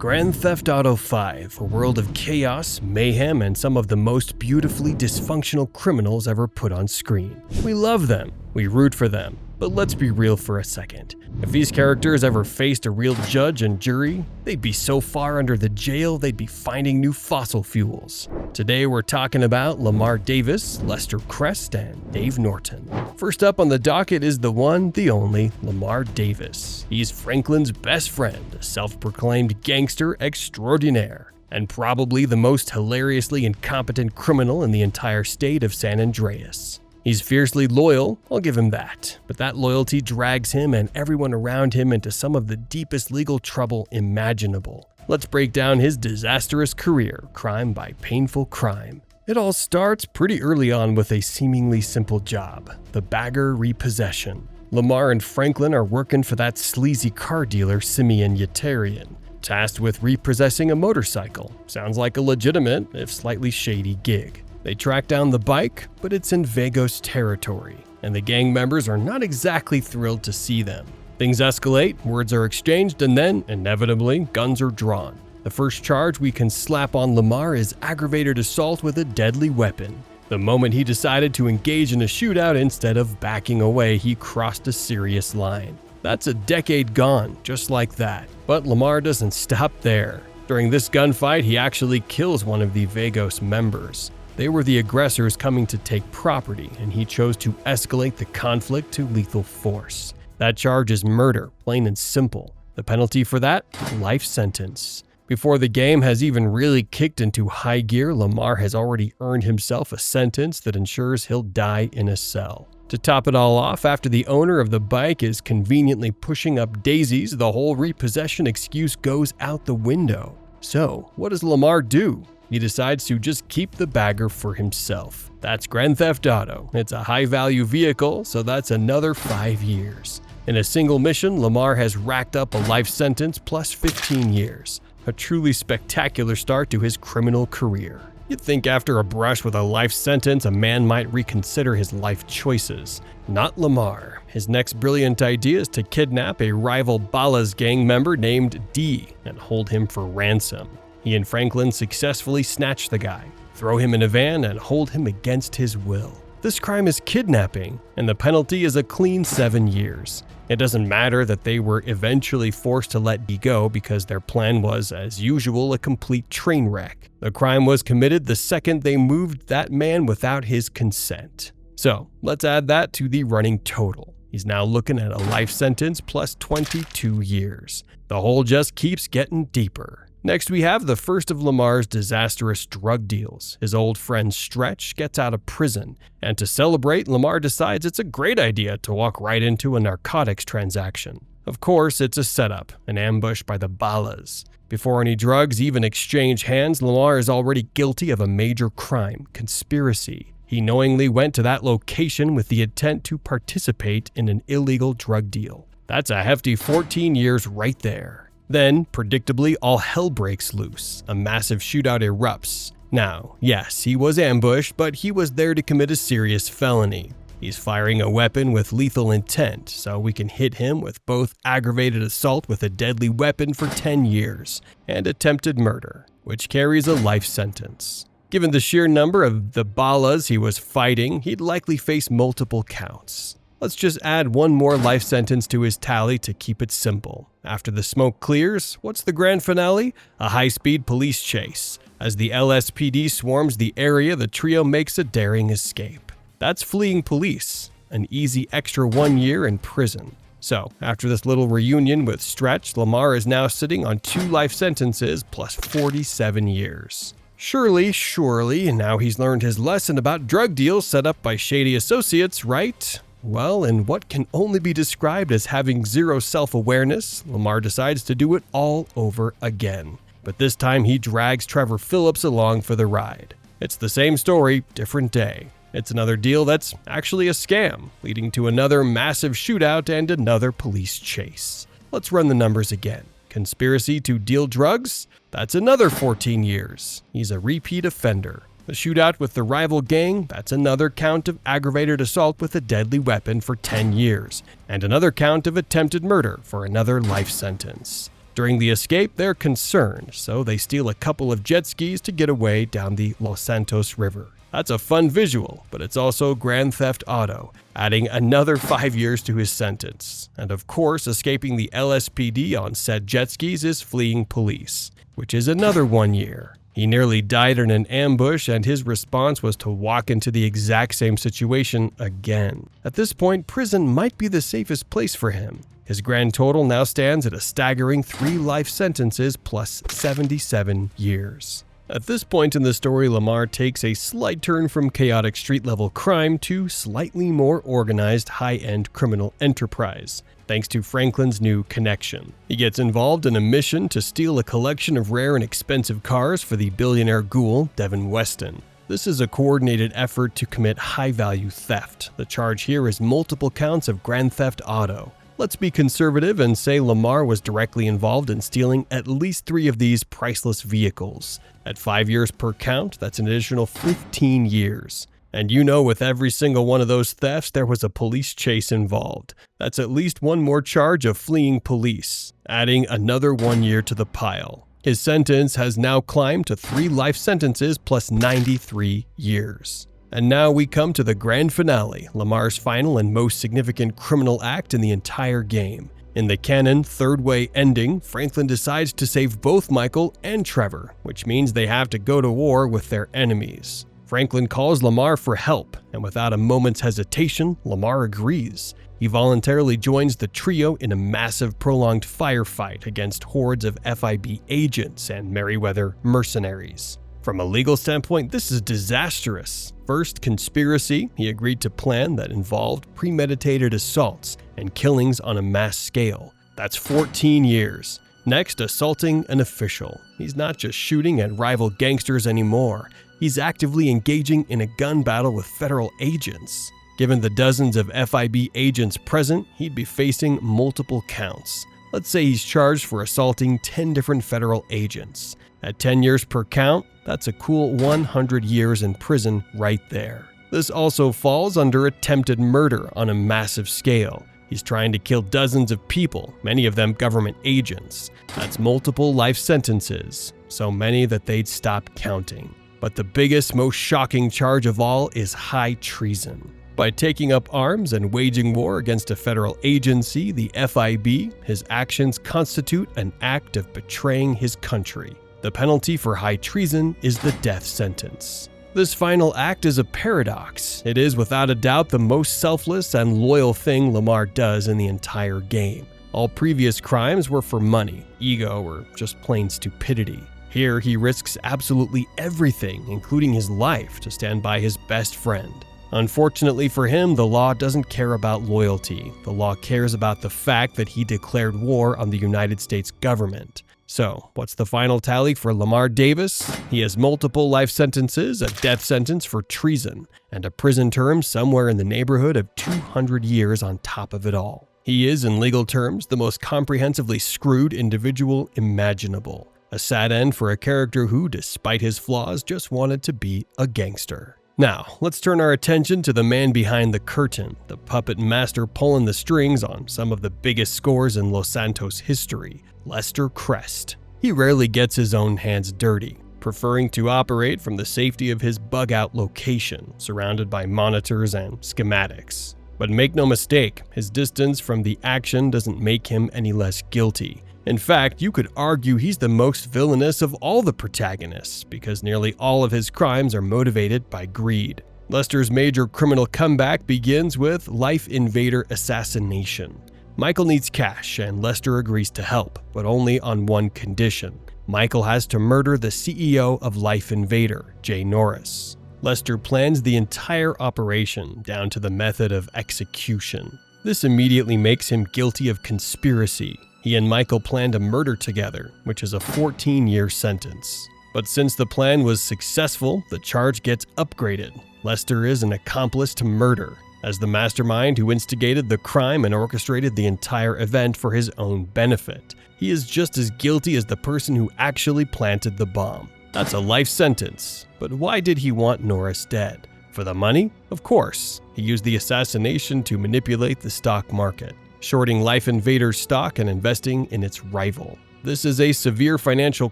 Grand Theft Auto V, a world of chaos, mayhem, and some of the most beautifully dysfunctional criminals ever put on screen. We love them, we root for them, but let's be real for a second. If these characters ever faced a real judge and jury, they'd be so far under the jail they'd be finding new fossil fuels. Today we're talking about Lamar Davis, Lester Crest, and Dave Norton. First up on the docket is the one, the only, Lamar Davis. He's Franklin's best friend, a self-proclaimed gangster extraordinaire, and probably the most hilariously incompetent criminal in the entire state of San Andreas. He's fiercely loyal, I'll give him that, but that loyalty drags him and everyone around him into some of the deepest legal trouble imaginable. Let's break down his disastrous career, crime by painful crime. It all starts pretty early on with a seemingly simple job, the bagger repossession. Lamar and Franklin are working for that sleazy car dealer Simeon Yetarian, tasked with repossessing a motorcycle. Sounds like a legitimate, if slightly shady gig. They track down the bike, but it's in Vagos territory, and the gang members are not exactly thrilled to see them. Things escalate, words are exchanged, and then, inevitably, guns are drawn. The first charge we can slap on Lamar is aggravated assault with a deadly weapon. The moment he decided to engage in a shootout instead of backing away, he crossed a serious line. That's a decade gone, just like that. But Lamar doesn't stop there. During this gunfight, he actually kills one of the Vagos members. They were the aggressors coming to take property, and he chose to escalate the conflict to lethal force. That charge is murder, plain and simple. The penalty for that? Life sentence. Before the game has even really kicked into high gear, Lamar has already earned himself a sentence that ensures he'll die in a cell. To top it all off, after the owner of the bike is conveniently pushing up daisies, the whole repossession excuse goes out the window. So, what does Lamar do? He decides to just keep the bagger for himself. That's Grand Theft Auto. It's a high-value vehicle, so that's another 5 years. In a single mission, Lamar has racked up a life sentence plus 15 years. A truly spectacular start to his criminal career. You'd think after a brush with a life sentence, a man might reconsider his life choices. Not Lamar. His next brilliant idea is to kidnap a rival Ballas gang member named D and hold him for ransom. He and Franklin successfully snatch the guy, throw him in a van, and hold him against his will. This crime is kidnapping, and the penalty is a clean 7 years. It doesn't matter that they were eventually forced to let D go because their plan was, as usual, a complete train wreck. The crime was committed the second they moved that man without his consent. So, let's add that to the running total. He's now looking at a life sentence plus 22 years. The hole just keeps getting deeper. Next, we have the first of Lamar's disastrous drug deals. His old friend Stretch gets out of prison, and to celebrate, Lamar decides it's a great idea to walk right into a narcotics transaction. Of course, it's a setup, an ambush by the Ballas. Before any drugs even exchange hands, Lamar is already guilty of a major crime, conspiracy. He knowingly went to that location with the intent to participate in an illegal drug deal. That's a hefty 14 years right there. Then, predictably, all hell breaks loose. A massive shootout erupts. Now, yes, he was ambushed, but he was there to commit a serious felony. He's firing a weapon with lethal intent, so we can hit him with both aggravated assault with a deadly weapon for 10 years and attempted murder, which carries a life sentence. Given the sheer number of the Ballas he was fighting, he'd likely face multiple counts. Let's just add one more life sentence to his tally to keep it simple. After the smoke clears, what's the grand finale? A high-speed police chase. As the LSPD swarms the area, the trio makes a daring escape. That's fleeing police, an easy extra 1 year in prison. So, after this little reunion with Stretch, Lamar is now sitting on 2 life sentences plus 47 years. Surely, now he's learned his lesson about drug deals set up by shady associates, right? Well, in what can only be described as having zero self-awareness, Lamar decides to do it all over again. But this time he drags Trevor Phillips along for the ride. It's the same story, different day. It's another deal that's actually a scam, leading to another massive shootout and another police chase. Let's run the numbers again. Conspiracy to deal drugs? That's another 14 years. He's a repeat offender. The shootout with the rival gang, that's another count of aggravated assault with a deadly weapon for 10 years, and another count of attempted murder for another life sentence. During the escape, they're concerned, so they steal a couple of jet skis to get away down the Los Santos River. That's a fun visual, but it's also Grand Theft Auto, adding another 5 years to his sentence. And of course, escaping the LSPD on said jet skis is fleeing police, which is another 1 year. He nearly died in an ambush, and his response was to walk into the exact same situation again. At this point, prison might be the safest place for him. His grand total now stands at a staggering 3 life sentences plus 77 years. At this point in the story, Lamar takes a slight turn from chaotic street-level crime to slightly more organized high-end criminal enterprise, thanks to Franklin's new connection. He gets involved in a mission to steal a collection of rare and expensive cars for the billionaire ghoul Devin Weston. This is a coordinated effort to commit high-value theft. The charge here is multiple counts of Grand Theft Auto. Let's be conservative and say Lamar was directly involved in stealing at least 3 of these priceless vehicles. At 5 years per count, that's an additional 15 years. And you know, with every single one of those thefts, there was a police chase involved. That's at least 1 more charge of fleeing police, adding another 1 year to the pile. His sentence has now climbed to 3 life sentences plus 93 years. And now we come to the grand finale, Lamar's final and most significant criminal act in the entire game. In the canon third way ending, Franklin decides to save both Michael and Trevor, which means they have to go to war with their enemies. Franklin calls Lamar for help, and without a moment's hesitation, Lamar agrees. He voluntarily joins the trio in a massive prolonged firefight against hordes of FIB agents and Merryweather mercenaries. From a legal standpoint, this is disastrous. First, conspiracy. He agreed to plan that involved premeditated assaults and killings on a mass scale. That's 14 years. Next, assaulting an official. He's not just shooting at rival gangsters anymore. He's actively engaging in a gun battle with federal agents. Given the dozens of FIB agents present, he'd be facing multiple counts. Let's say he's charged for assaulting 10 different federal agents. At 10 years per count, that's a cool 100 years in prison right there. This also falls under attempted murder on a massive scale. He's trying to kill dozens of people, many of them government agents. That's multiple life sentences, so many that they'd stop counting. But the biggest, most shocking charge of all is high treason. By taking up arms and waging war against a federal agency, the FIB, his actions constitute an act of betraying his country. The penalty for high treason is the death sentence. This final act is a paradox. It is without a doubt the most selfless and loyal thing Lamar does in the entire game. All previous crimes were for money, ego, or just plain stupidity. Here, he risks absolutely everything, including his life, to stand by his best friend. Unfortunately for him, the law doesn't care about loyalty. The law cares about the fact that he declared war on the United States government. So, what's the final tally for Lamar Davis? He has multiple life sentences, a death sentence for treason, and a prison term somewhere in the neighborhood of 200 years on top of it all. He is, in legal terms, the most comprehensively screwed individual imaginable. A sad end for a character who, despite his flaws, just wanted to be a gangster. Now, let's turn our attention to the man behind the curtain, the puppet master pulling the strings on some of the biggest scores in Los Santos history, Lester Crest. He rarely gets his own hands dirty, preferring to operate from the safety of his bug-out location, surrounded by monitors and schematics. But make no mistake, his distance from the action doesn't make him any less guilty. In fact, you could argue he's the most villainous of all the protagonists, because nearly all of his crimes are motivated by greed. Lester's major criminal comeback begins with Life Invader assassination. Michael needs cash, and Lester agrees to help, but only on one condition. Michael has to murder the CEO of Life Invader, Jay Norris. Lester plans the entire operation, down to the method of execution. This immediately makes him guilty of conspiracy. He and Michael planned a murder together, which is a 14-year sentence. But since the plan was successful, the charge gets upgraded. Lester is an accomplice to murder, as the mastermind who instigated the crime and orchestrated the entire event for his own benefit. He is just as guilty as the person who actually planted the bomb. That's a life sentence. But why did he want Norris dead? For the money? Of course. He used the assassination to manipulate the stock market, shorting Life Invader's stock and investing in its rival. This is a severe financial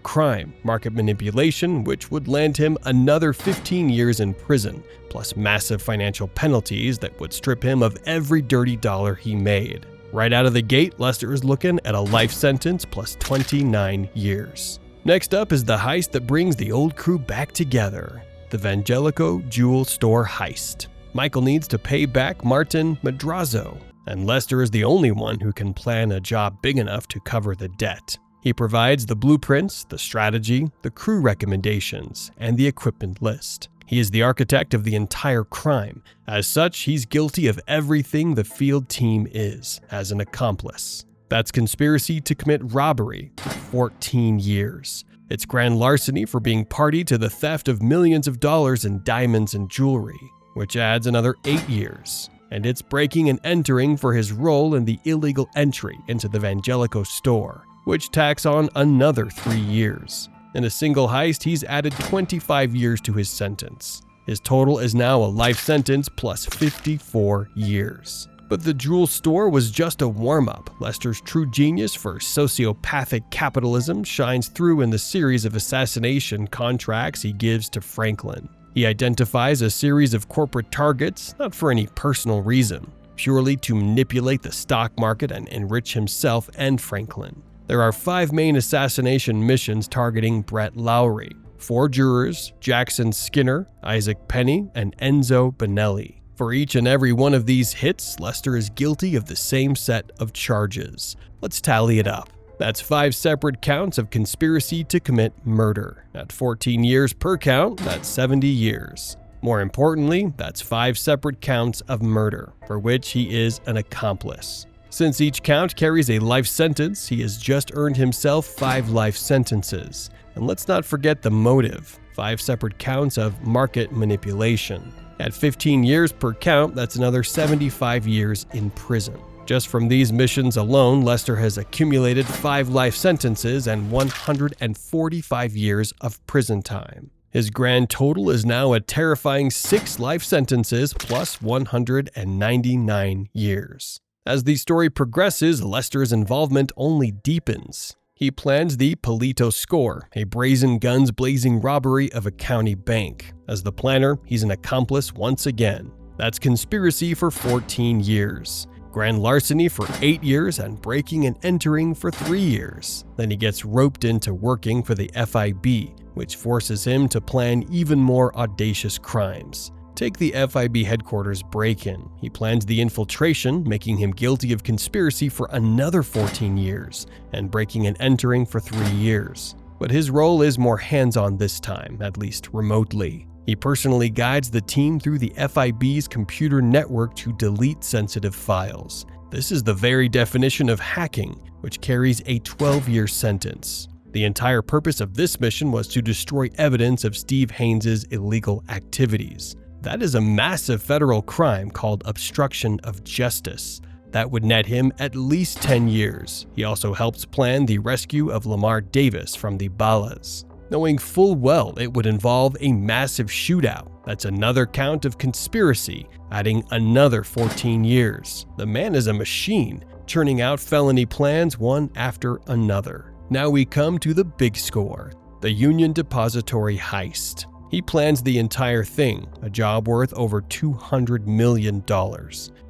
crime, market manipulation, which would land him another 15 years in prison, plus massive financial penalties that would strip him of every dirty dollar he made. Right out of the gate, Lester is looking at a life sentence plus 29 years. Next up is the heist that brings the old crew back together, the Vangelico Jewel Store heist. Michael needs to pay back Martin Madrazo, and Lester is the only one who can plan a job big enough to cover the debt. He provides the blueprints, the strategy, the crew recommendations, and the equipment list. He is the architect of the entire crime. As such, he's guilty of everything the field team is, as an accomplice. That's conspiracy to commit robbery, 14 years. It's grand larceny for being party to the theft of millions of dollars in diamonds and jewelry, which adds another 8 years. And it's breaking and entering for his role in the illegal entry into the Vangelico store, which tacks on another 3 years. In a single heist, he's added 25 years to his sentence. His total is now a life sentence plus 54 years. But the jewel store was just a warm-up. Lester's true genius for sociopathic capitalism shines through in the series of assassination contracts he gives to Franklin. He identifies a series of corporate targets, not for any personal reason, purely to manipulate the stock market and enrich himself and Franklin. There are 5 main assassination missions targeting Brett Lowry, 4 jurors, Jackson Skinner, Isaac Penny, and Enzo Bonelli. For each and every one of these hits, Lester is guilty of the same set of charges. Let's tally it up. That's 5 separate counts of conspiracy to commit murder. At 14 years per count, that's 70 years. More importantly, that's 5 separate counts of murder, for which he is an accomplice. Since each count carries a life sentence, he has just earned himself 5 life sentences. And let's not forget the motive, 5 separate counts of market manipulation. At 15 years per count, that's another 75 years in prison. Just from these missions alone, Lester has accumulated 5 life sentences and 145 years of prison time. His grand total is now a terrifying 6 life sentences plus 199 years. As the story progresses, Lester's involvement only deepens. He plans the Polito Score, a brazen guns blazing robbery of a county bank. As the planner, he's an accomplice once again. That's conspiracy for 14 years. Grand larceny for 8 years and breaking and entering for 3 years. Then he gets roped into working for the FIB, which forces him to plan even more audacious crimes. Take the FIB headquarters break-in. He plans the infiltration, making him guilty of conspiracy for another 14 years, and breaking and entering for 3 years. But his role is more hands-on this time, at least remotely. He personally guides the team through the FIB's computer network to delete sensitive files. This is the very definition of hacking, which carries a 12-year sentence. The entire purpose of this mission was to destroy evidence of Steve Haynes' illegal activities. That is a massive federal crime called obstruction of justice. That would net him at least 10 years. He also helps plan the rescue of Lamar Davis from the Ballas. Knowing full well it would involve a massive shootout, that's another count of conspiracy, adding another 14 years. The man is a machine, churning out felony plans one after another. Now we come to the big score, the Union Depository heist. He plans the entire thing, a job worth over $200 million.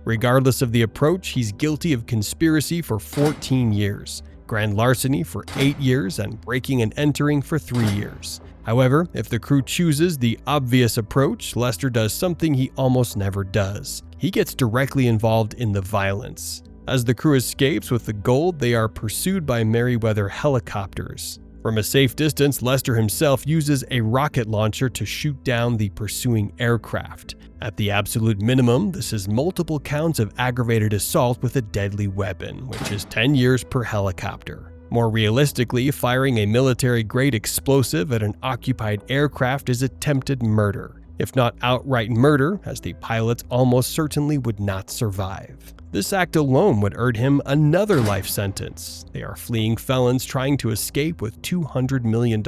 Regardless of the approach, he's guilty of conspiracy for 14 years, grand larceny for 8 years, and breaking and entering for 3 years. However, if the crew chooses the obvious approach, Lester does something he almost never does. He gets directly involved in the violence. As the crew escapes with the gold, they are pursued by Merryweather helicopters. From a safe distance, Lester himself uses a rocket launcher to shoot down the pursuing aircraft. At the absolute minimum, this is multiple counts of aggravated assault with a deadly weapon, which is 10 years per helicopter. More realistically, firing a military-grade explosive at an occupied aircraft is attempted murder, if not outright murder, as the pilots almost certainly would not survive. This act alone would earn him another life sentence. They are fleeing felons trying to escape with $200 million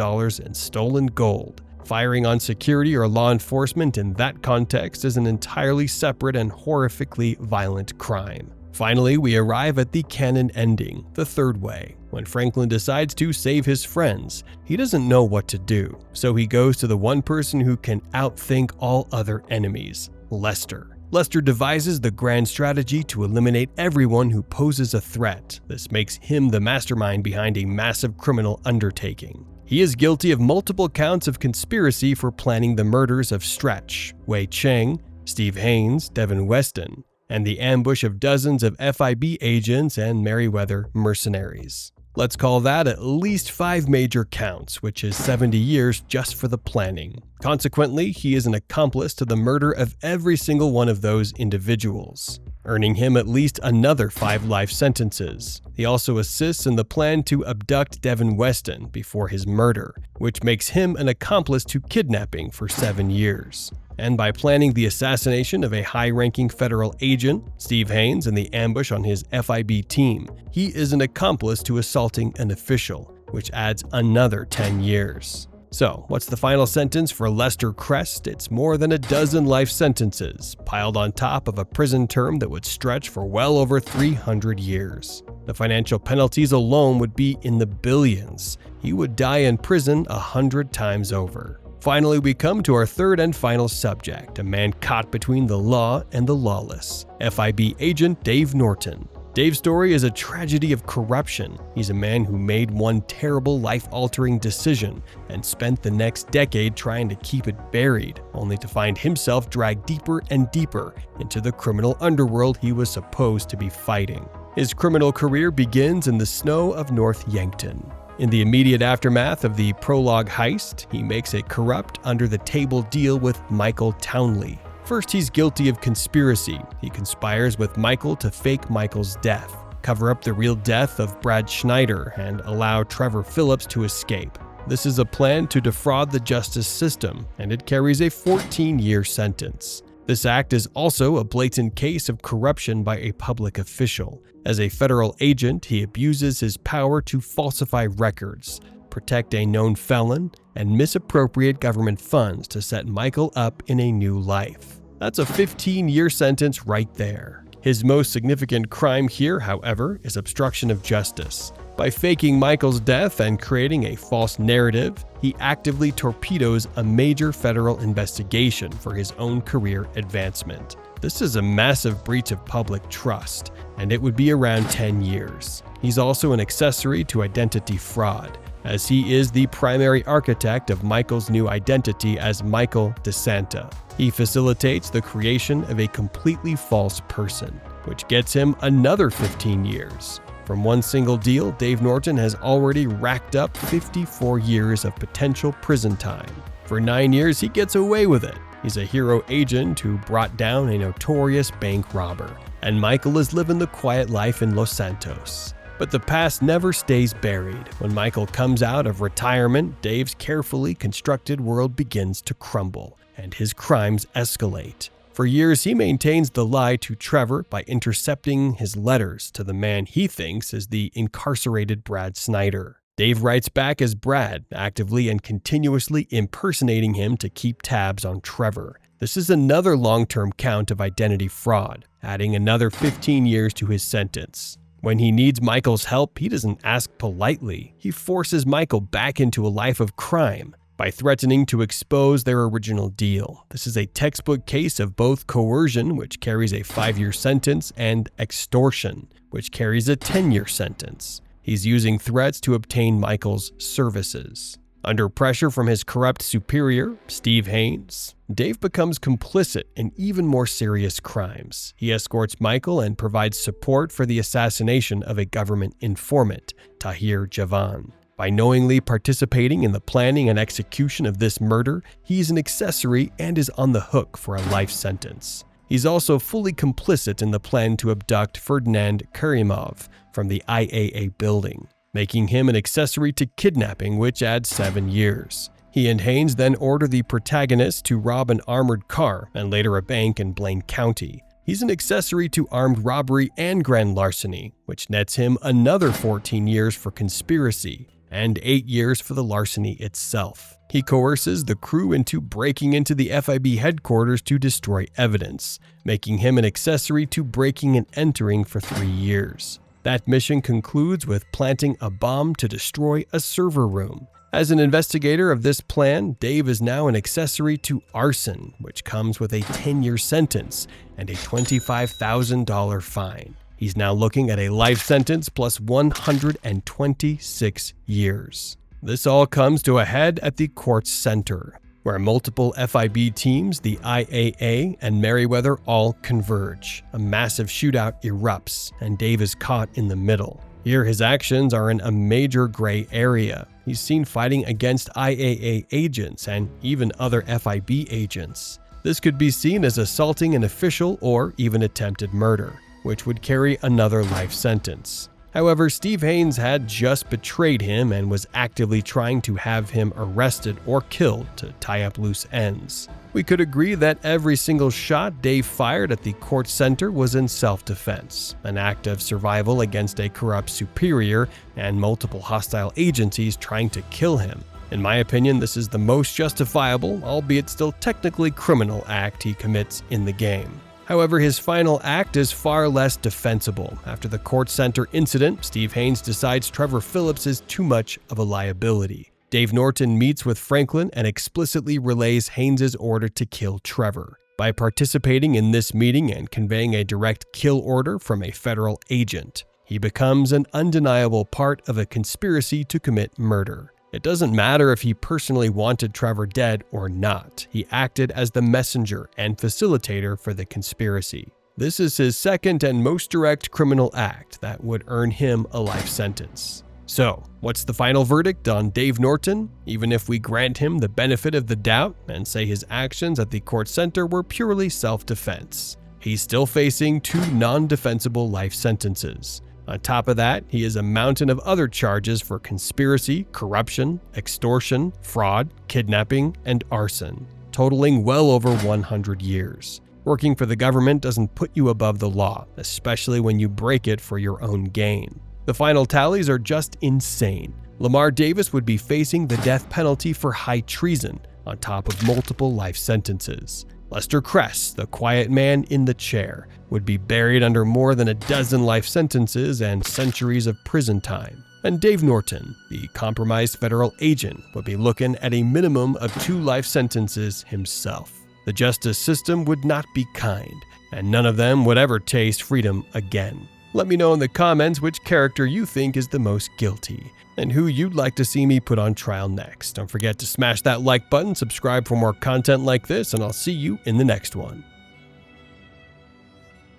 in stolen gold. Firing on security or law enforcement in that context is an entirely separate and horrifically violent crime. Finally, we arrive at the canon ending, the third way. When Franklin decides to save his friends, he doesn't know what to do, so he goes to the one person who can outthink all other enemies, Lester. Lester devises the grand strategy to eliminate everyone who poses a threat. This makes him the mastermind behind a massive criminal undertaking. He is guilty of multiple counts of conspiracy for planning the murders of Stretch, Wei Cheng, Steve Haynes, Devin Weston, and the ambush of dozens of FIB agents and Merryweather mercenaries. Let's call that at least 5 major counts, which is 70 years just for the planning. Consequently, he is an accomplice to the murder of every single one of those individuals, earning him at least another 5 life sentences. He also assists in the plan to abduct Devin Weston before his murder, which makes him an accomplice to kidnapping for 7 years. And by planning the assassination of a high-ranking federal agent, Steve Haynes, and the ambush on his FIB team, he is an accomplice to assaulting an official, which adds another 10 years. So, what's the final sentence for Lester Crest? It's more than a dozen life sentences, piled on top of a prison term that would stretch for well over 300 years. The financial penalties alone would be in the billions. He would die in prison 100 times over. Finally, we come to our third and final subject, a man caught between the law and the lawless, FIB agent Dave Norton. Dave's story is a tragedy of corruption. He's a man who made one terrible life-altering decision and spent the next decade trying to keep it buried, only to find himself dragged deeper and deeper into the criminal underworld he was supposed to be fighting. His criminal career begins in the snow of North Yankton. In the immediate aftermath of the prologue heist, he makes a corrupt, under-the-table deal with Michael Townley. First, he's guilty of conspiracy. He conspires with Michael to fake Michael's death, cover up the real death of Brad Schneider, and allow Trevor Phillips to escape. This is a plan to defraud the justice system, and it carries a 14-year sentence. This act is also a blatant case of corruption by a public official. As a federal agent, he abuses his power to falsify records, protect a known felon, and misappropriate government funds to set Michael up in a new life. That's a 15-year sentence right there. His most significant crime here, however, is obstruction of justice. By faking Michael's death and creating a false narrative, he actively torpedoes a major federal investigation for his own career advancement. This is a massive breach of public trust, and it would be around 10 years. He's also an accessory to identity fraud, as he is the primary architect of Michael's new identity as Michael DeSanta. He facilitates the creation of a completely false person, which gets him another 15 years. From one single deal, Dave Norton has already racked up 54 years of potential prison time. For 9 years, he gets away with it. He's a hero agent who brought down a notorious bank robber, and Michael is living the quiet life in Los Santos. But the past never stays buried. When Michael comes out of retirement, Dave's carefully constructed world begins to crumble, and his crimes escalate. For years, he maintains the lie to Trevor by intercepting his letters to the man he thinks is the incarcerated Brad Snyder. Dave writes back as Brad, actively and continuously impersonating him to keep tabs on Trevor. This is another long-term count of identity fraud, adding another 15 years to his sentence. When he needs Michael's help, he doesn't ask politely. He forces Michael back into a life of crime by threatening to expose their original deal. This is a textbook case of both coercion, which carries a 5-year sentence, and extortion, which carries a 10-year sentence. He's using threats to obtain Michael's services. Under pressure from his corrupt superior, Steve Haynes, Dave becomes complicit in even more serious crimes. He escorts Michael and provides support for the assassination of a government informant, Tahir Javan. By knowingly participating in the planning and execution of this murder, he's an accessory and is on the hook for a life sentence. He's also fully complicit in the plan to abduct Ferdinand Karimov from the IAA building, making him an accessory to kidnapping, which adds 7 years. He and Haynes then order the protagonist to rob an armored car and later a bank in Blaine County. He's an accessory to armed robbery and grand larceny, which nets him another 14 years for conspiracy and 8 years for the larceny itself. He coerces the crew into breaking into the FIB headquarters to destroy evidence, making him an accessory to breaking and entering for 3 years. That mission concludes with planting a bomb to destroy a server room. As an investigator of this plan, Dave is now an accessory to arson, which comes with a 10-year sentence and a $25,000 fine. He's now looking at a life sentence plus 126 years. This all comes to a head at the court center, where multiple FIB teams, the IAA and Merriweather, all converge. A massive shootout erupts, and Dave is caught in the middle. Here, his actions are in a major gray area. He's seen fighting against IAA agents and even other FIB agents. This could be seen as assaulting an official or even attempted murder, which would carry another life sentence. However, Steve Haynes had just betrayed him and was actively trying to have him arrested or killed to tie up loose ends. We could agree that every single shot Dave fired at the court center was in self-defense, an act of survival against a corrupt superior and multiple hostile agencies trying to kill him. In my opinion, this is the most justifiable, albeit still technically criminal, act he commits in the game. However, his final act is far less defensible. After the court center incident, Steve Haynes decides Trevor Phillips is too much of a liability. Dave Norton meets with Franklin and explicitly relays Haynes' order to kill Trevor. By participating in this meeting and conveying a direct kill order from a federal agent, he becomes an undeniable part of a conspiracy to commit murder. It doesn't matter if he personally wanted Trevor dead or not. He acted as the messenger and facilitator for the conspiracy. This is his second and most direct criminal act that would earn him a life sentence. So, what's the final verdict on Dave Norton? Even if we grant him the benefit of the doubt and say his actions at the court center were purely self-defense, he's still facing 2 non-defensible life sentences. On top of that, he has a mountain of other charges for conspiracy, corruption, extortion, fraud, kidnapping, and arson, totaling well over 100 years. Working for the government doesn't put you above the law, especially when you break it for your own gain. The final tallies are just insane. Lamar Davis would be facing the death penalty for high treason, on top of multiple life sentences. Lester Crest, the quiet man in the chair, would be buried under more than a dozen life sentences and centuries of prison time. And Dave Norton, the compromised federal agent, would be looking at a minimum of 2 life sentences himself. The justice system would not be kind, and none of them would ever taste freedom again. Let me know in the comments which character you think is the most guilty, and who you'd like to see me put on trial next. Don't forget to smash that like button, subscribe for more content like this, and I'll see you in the next one.